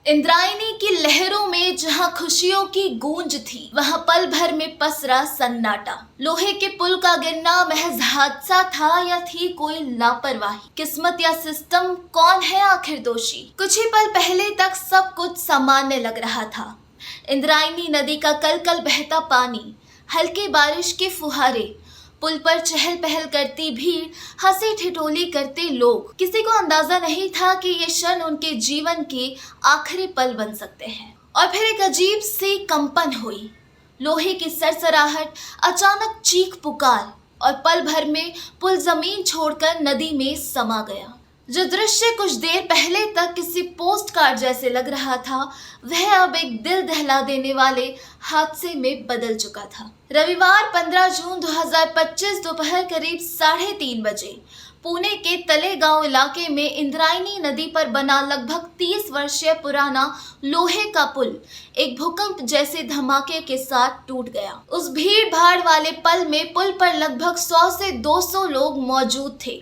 इंद्रायणी की लहरों में जहां खुशियों की गूंज थी, वहां पल भर में पसरा सन्नाटा। लोहे के पुल का गिरना महज हादसा था या थी कोई लापरवाही? किस्मत या सिस्टम, कौन है आखिर दोषी? कुछ ही पल पहले तक सब कुछ सामान्य लग रहा था। इंद्रायणी नदी का कल-कल बहता पानी, हल्की बारिश के फुहारे, पुल पर चहल पहल करती भीड़, हंसी ठिठोली करते लोग। किसी को अंदाजा नहीं था कि ये क्षण उनके जीवन के आखिरी पल बन सकते हैं। और फिर एक अजीब सी कंपन हुई। लोहे की सरसराहट, अचानक चीख पुकार, और पल भर में पुल जमीन छोड़कर नदी में समा गया। जो दृश्य कुछ देर पहले तक किसी पोस्ट कार्ड जैसे लग रहा था, वह अब एक दिल दहला देने वाले हादसे में बदल चुका था। रविवार 15 जून 2025 दोपहर करीब 3:30 बजे पुणे के तलेगांव इलाके में इंद्रायणी नदी पर बना लगभग 30 वर्षीय पुराना लोहे का पुल एक भूकंप जैसे धमाके के साथ टूट गया। उस भीड़ भाड़ वाले पल में पुल पर लगभग 100 से 200 लोग मौजूद थे,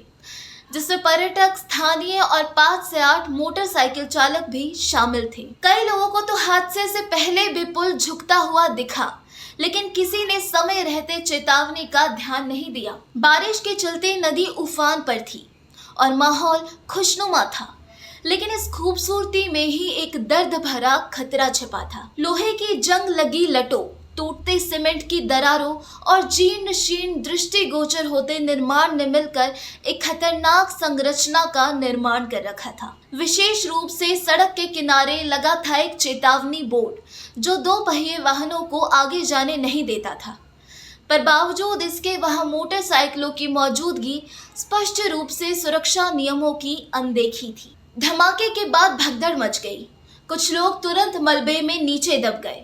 जिसमें पर्यटक, स्थानीय और 5 से 8 मोटरसाइकिल चालक भी शामिल थे। कई लोगों को तो हादसे से पहले भी पुल झुकता हुआ दिखा, लेकिन किसी ने समय रहते चेतावनी का ध्यान नहीं दिया। बारिश के चलते नदी उफान पर थी और माहौल खुशनुमा था, लेकिन इस खूबसूरती में ही एक दर्द भरा खतरा छिपा था। लोहे की जंग लगी लटों, टूटते सीमेंट की दरारों और जीर्ण शीर्ण दृष्टिगोचर होते निर्माण ने मिलकर एक खतरनाक संरचना का निर्माण कर रखा था। विशेष रूप से सड़क के किनारे लगा था एक चेतावनी बोर्ड, जो 2 पहिए वाहनों को आगे जाने नहीं देता था। पर बावजूद इसके वहां मोटरसाइकिलों की मौजूदगी स्पष्ट रूप से सुरक्षा नियमों की अनदेखी थी। धमाके के बाद भगदड़ मच गई। कुछ लोग तुरंत मलबे में नीचे दब गए,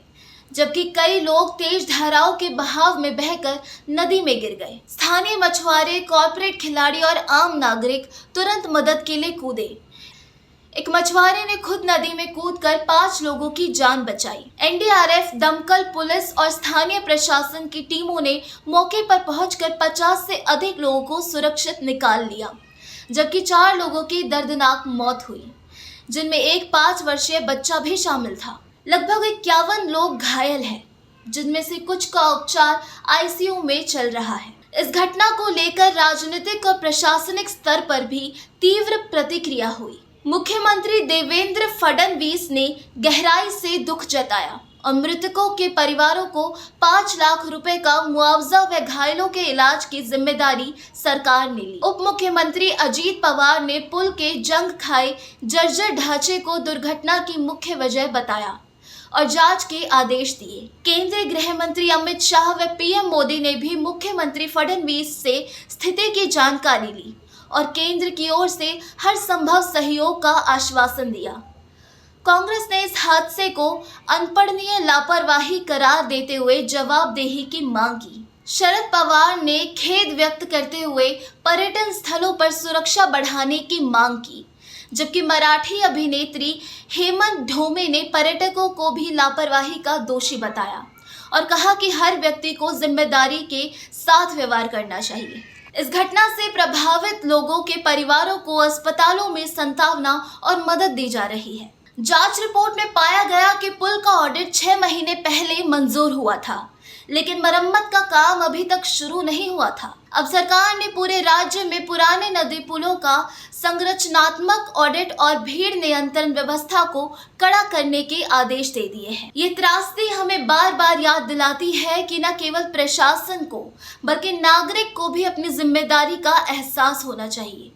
जबकि कई लोग तेज धाराओं के बहाव में बहकर नदी में गिर गए। स्थानीय मछुआरे, कॉर्पोरेट खिलाड़ी और आम नागरिक तुरंत मदद के लिए कूदे। एक मछुआरे ने खुद नदी में कूदकर 5 लोगों की जान बचाई। एनडीआरएफ, दमकल, पुलिस और स्थानीय प्रशासन की टीमों ने मौके पर पहुंचकर 50 से अधिक लोगों को सुरक्षित निकाल लिया, जबकि 4 लोगों की दर्दनाक मौत हुई, जिनमें एक 5 वर्षीय बच्चा भी शामिल था। लगभग 51 लोग घायल हैं, जिनमें से कुछ का उपचार आईसीयू में चल रहा है। इस घटना को लेकर राजनीतिक और प्रशासनिक स्तर पर भी तीव्र प्रतिक्रिया हुई। मुख्यमंत्री देवेंद्र फडणवीस ने गहराई से दुख जताया और मृतकों के परिवारों को 5 लाख रुपए का मुआवजा व घायलों के इलाज की जिम्मेदारी सरकार ने ली। उप मुख्यमंत्री अजीत पवार ने पुल के जंग खाए जर्जर ढांचे को दुर्घटना की मुख्य वजह बताया और जांच के आदेश दिए। केंद्रीय गृह मंत्री अमित शाह व पीएम मोदी ने भी मुख्यमंत्री फडणवीस से स्थिति की जानकारी ली और केंद्र की ओर से हर संभव सहयोग का आश्वासन दिया। कांग्रेस ने इस हादसे को अनपढ़नीय लापरवाही करार देते हुए जवाबदेही की मांग की। शरद पवार ने खेद व्यक्त करते हुए पर्यटन स्थलों पर सुरक्षा बढ़ाने की मांग की, जबकि मराठी अभिनेत्री हेमंत ढोमे ने पर्यटकों को भी लापरवाही का दोषी बताया और कहा कि हर व्यक्ति को जिम्मेदारी के साथ व्यवहार करना चाहिए। इस घटना से प्रभावित लोगों के परिवारों को अस्पतालों में सांत्वना और मदद दी जा रही है। जांच रिपोर्ट में पाया गया कि पुल का ऑडिट 6 महीने पहले मंजूर हुआ था, लेकिन मरम्मत का काम अभी तक शुरू नहीं हुआ था। अब सरकार ने पूरे राज्य में पुराने नदी पुलों का संरचनात्मक ऑडिट और भीड़ नियंत्रण व्यवस्था को कड़ा करने के आदेश दे दिए हैं। ये त्रासदी हमें बार बार याद दिलाती है कि न केवल प्रशासन को, बल्कि नागरिक को भी अपनी जिम्मेदारी का एहसास होना चाहिए।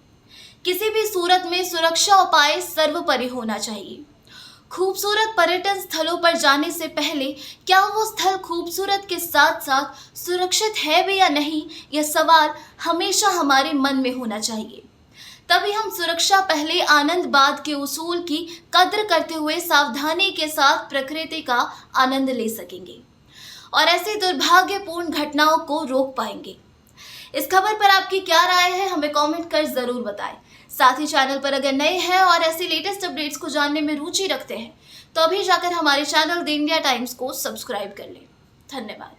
किसी भी सूरत में सुरक्षा उपाय सर्वोपरि होना चाहिए। खूबसूरत पर्यटन स्थलों पर जाने से पहले क्या वो स्थल खूबसूरत के साथ साथ सुरक्षित है भी या नहीं, यह सवाल हमेशा हमारे मन में होना चाहिए। तभी हम सुरक्षा पहले आनंद बाद के उसूल की कद्र करते हुए सावधानी के साथ प्रकृति का आनंद ले सकेंगे और ऐसी दुर्भाग्यपूर्ण घटनाओं को रोक पाएंगे। इस खबर पर आपकी क्या राय है, हमें कमेंट कर जरूर बताएं। साथ ही चैनल पर अगर नए हैं और ऐसी लेटेस्ट अपडेट्स को जानने में रुचि रखते हैं, तो अभी जाकर हमारे चैनल द इंडिया टाइम्स को सब्सक्राइब कर लें। धन्यवाद।